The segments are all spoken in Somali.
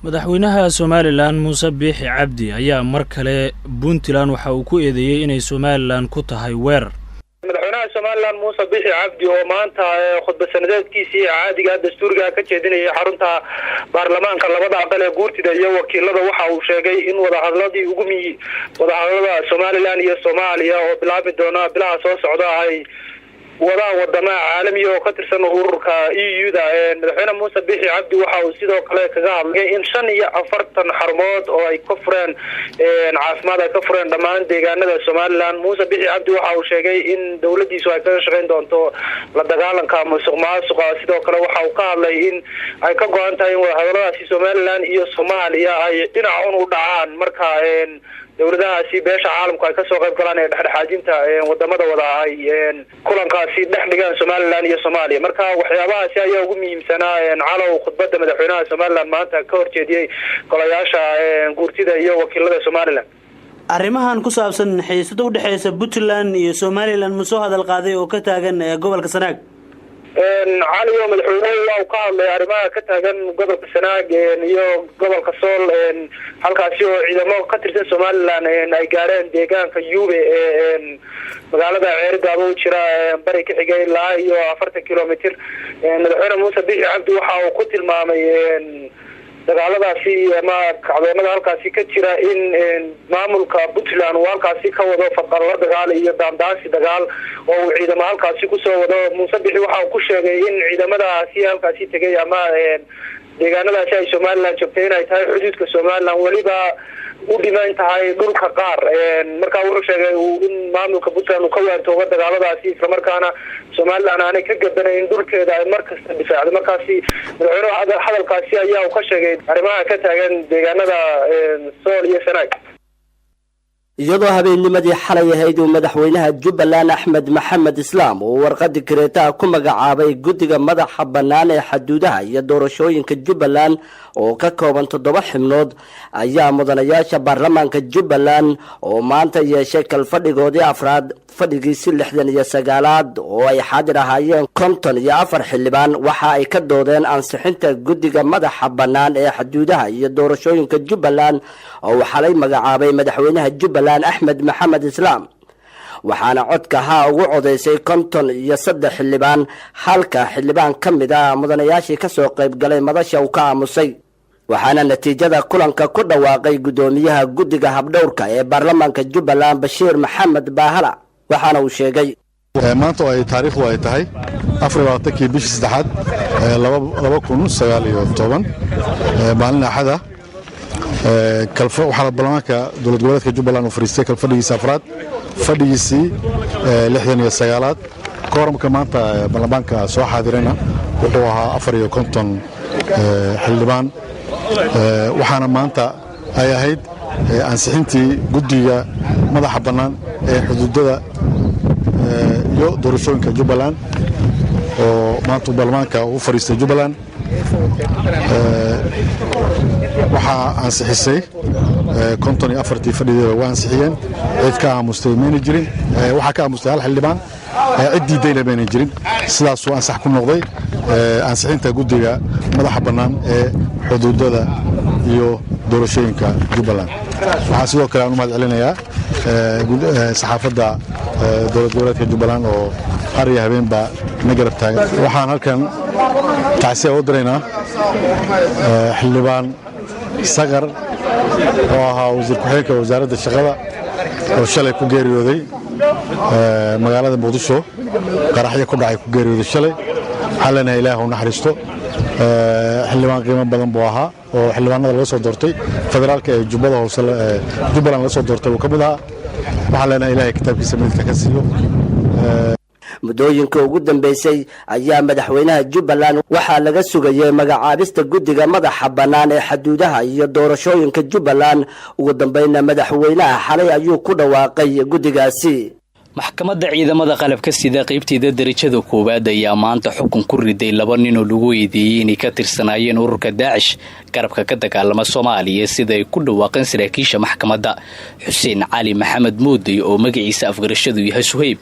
madaxweynaha Somaliland Muuse Biixi Cabdi ayaa mar kale Puntland waxa uu ku eedeeyay inay Somaliland ku tahay weerar. madaxweynaha Somaliland Muuse Biixi Cabdi oo maanta khudbad sanadeedkiisii caadiga dastuuriga ka jeedinayay xarunta baarlamaanka labada aqal ee guurtida iyo wakiilada waxa uu sheegay in wadahadalladii ugu wadahadallada Somaliland iyo Soomaaliya oo bilaabi doona bilaha soo socda ay wadama caalami oo ka tirsan ururka EU-da madaxweyne Muuse Biixi Cabdi waxa uu sidoo kale kaga hadlay in 45 xarumood oo ay ka fureen caafimaad ay ka fureen dhammaan deegaanada Somaliland. Muuse Biixi Cabdi waxa uu sheegay in dawladdiisu ay ka shaqeyn doonto la dagaalanka musuqmaasuqa. Sidoo kale waxa uu ka hadlay in ay ka go'an tahay in wadahadalladaasi Somaliland iyo Soomaaliya ay dhinac u dhacaan marka dawladahaasi beesha caalamku ay ka soo qayb galaan ee dhexdhexaadinta wadamada wada ay kulankaasi dhex dhigaan Somaliland iyo Soomaaliya. marka waxyaabahaasi ayaa ugu muhiimsanaa calow khudbadda madaxweynaha Somaliland maanta ka horjeediyay golayaasha guurtida iyo wakiilada Somaliland. arrimahan ku saabsan xiisada u dhaxaysa Puntland iyo Somaliland ma soo hadal qaaday oo ka taagan gobolka Sanaag. علي يوم الحوار وقال arrimaha ka taagan gobolka Sanaag iyo gobolka Sool halkaasi oo ciidamo ka tirsan Somaliland ay gaareen deegaanka Yuube magaalada Ceergaabo u jira bari ka xigay ilaa iyo 40 kilomitir. madaxweyne Muuse Biixi Cabdi waxa uu ku tilmaamay dagaaladaasi ama kacdoonada halkaasi ka jira in maamulka Puntland uu halkaasi ka wado faqarla dagaal iyo daandaasi dagaal oo ciidamo halkaasi ku soo wado. Muuse Biixi waxa uu ku sheegay in ciidamadaasi halkaasi tagay ama deegaanadaasi ay Somaliland joogtay inay tahay xuduudka Somaliland waliba u dhiman tahay dhulka qaar. marka wuxuu sheegay in maamulka Puntland uu ka waantooba dagaaladaasi isla markaana Somaliland aanay ka gabanayn dhulkeeda ay markasta difaacdo. markaasi madaxweynaha hadalkaasi ayaa uu ka sheegay arrimaha ka taagan deegaanada Sool iyo Sanaag. iyadoo habeennimadii xalay ahayd uu madaxweynaha Jubbaland Axmed Maxamed Islaam oo warqad Kreeta ku magacaabay guddiga madaxa bannaan ee xuduudaha iyo doorashooyinka Jubbaland oo ka kooban 7 xubnood ayaa mudanayaasha baarlamaanka Jubbaland oo maanta yeeshay kalfadhigoodii afraad fadhigiisii 69aad oo ay xaadir ahaayeen 54 xildhibaan waxa ay ka doodeen ansixinta guddiga madaxa bannaan ee xuduudaha iyo doorashooyinka Jubbaland oo xalay magacaabay madaxweynaha Jubbaland Axmed Maxamed Islaam waxaana codka ugu codeysay 53 xildhibaan halka xildhibaan kamid ah mudanayaashii ka soo qayb galay madasha uu ka aamusay. waxaana natiijada kulanka ku dhawaaqay gudoomiyaha guddiga habdhowrka ee baarlamaanka Jubbaland Bashiir Maxamed Baahala waxaana uu sheegay maanta ay taariikhdu ay tahay 24 bishii saddexaad 2019 maalin axada waxaa baarlamaanka dowlad goboleedka Jubbaland uu fariistay kalfadhigiisa afraad fadhigiisii 69aad kooramka maanta baarlamaanka soo xaadirayna wuxuu ahaa 54 xildhibaan waxaana maanta ay ahayd ansixintii guddiga madaxa bannaan ee xuduudada iyo doorashooyinka Jubbaland oo maanta baarlamaanka uu fariistay Jubbaland waxaa ansixisay 54 fadhigeeda waa ansixiyeen cid ka aamustay meena jirin waxaa ka aamustay hal xildhibaan ciddii dayna meena jirin sidaas uu ansax ku noqday ansixinta guddiga madaxa bannaan ee xuduudada iyo doorashooyinka Jubbaland. waxaa sidoo kale aan u mahad celinayaa saxaafadda dowlad goboleedka Jubbaland oo har iyo habeenba na garab taagan. waxaan halkan tacsiya u diraynaa xildhibaan Sagar oo ahaa wasiir ku-xigeenka wasaaradda shaqada oo shalay ku geeriyooday magaalada Muqdisho qaraxyo ku dhacay ku geeriyooday shalay xalana Ilaahay u naxariisto. xildhibaan qiimo badan buu ahaa oo xildhibaanada laga soo doortay federaalka ee Jubbada Hoose Jubbaland laga soo doortay oo kamid ahaa waxaa leenahay Ilaahay kitaabkiisa midka ka siiyo. mudooyinka ugu dambeysay ayaa madaxweynaha Jubbaland waxaa laga sugayay magacaabista guddiga madaxa bannaan ee xuduudaha iyo doorashooyinka Jubbaland ugu dambeynna madaxweynaha xalay ayuu ku dhawaaqay guddigaasi. maxkamadda ciidamada qalabka sida qaybteeda darajada koowaad ayaa maanta xukun ku riday 2 nin oo lagu eedeeyay inay ka tirsanaayeen ururka Daacish garabka ka dagaalama Soomaaliya sida ay ku dhawaaqeen saraakiisha maxkamadda Xuseen Cali Maxamed Moodi oo magaciisa afgarashadu yahay Suhayb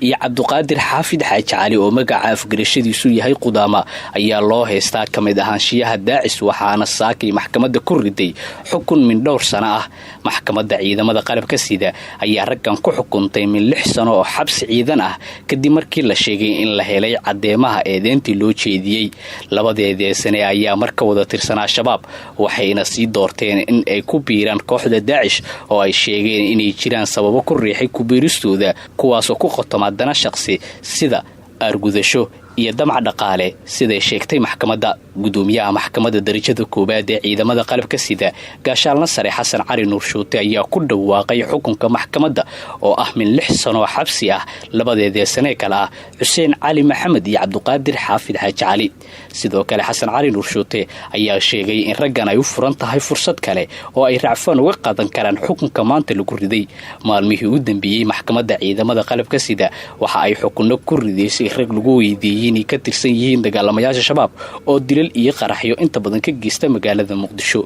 iyo Cabduqaadir Xaafid Xaaji Cali oo magaca afgarashadiisu yahay Qudaama ayaa loo heystaa kamid ahaanshiyaha Daacish waxaana saakay maxkamadda ku riday xukun min dhowr sano ah maxkamadda ciidamada qalabka sida ayaa raggan ku xukuntay min 6 oo xabsi ciidan ah kadib markii la sheegay in la helay cadeemaha eedeyntii loo jeediyay labadeedii sane ayaa marka wada tirsanaa shabaab waxayna sii doorteen in ay ku biiraan kooxda Daacish oo ay sheegeen inay jiraan sababo ku riixay ku biiristooda kuwaas oo ku qotoma dana shakhsi sida argudasho iyo damac dhaqaale sida ay sheegtay maxkamadda gudoomiyaha maxkamadda darajada koowaad ee ciidamada qalabka sida gaashaalna sare Xasan Cali Nuur Shuute ayaa ku dhawaaqay xukunka maxkamadda oo ah min 6 sano xabsi ah labadeedii sane kala ah Xuseen Cali Maxamed iyo Cabduqaadir Xaafid Xaaji Cali sidoo kale Xasan Cali Nuur Shuute ayaa sheegay in raggan ay u furan tahay fursad kale oo ay racfaan uga qaadan karaan xukunka maanta lagu riday maalmihii u dambeeyay maxkamadda ciidamada qalabka sida waxa ay xukunno ku ridaysay rag lagu weydiiyay inay ka tirsan yihiin dagaalamayaasha shabaab oo dilal iyo qaraxyo inta badan ka geysta magaalada Muqdisho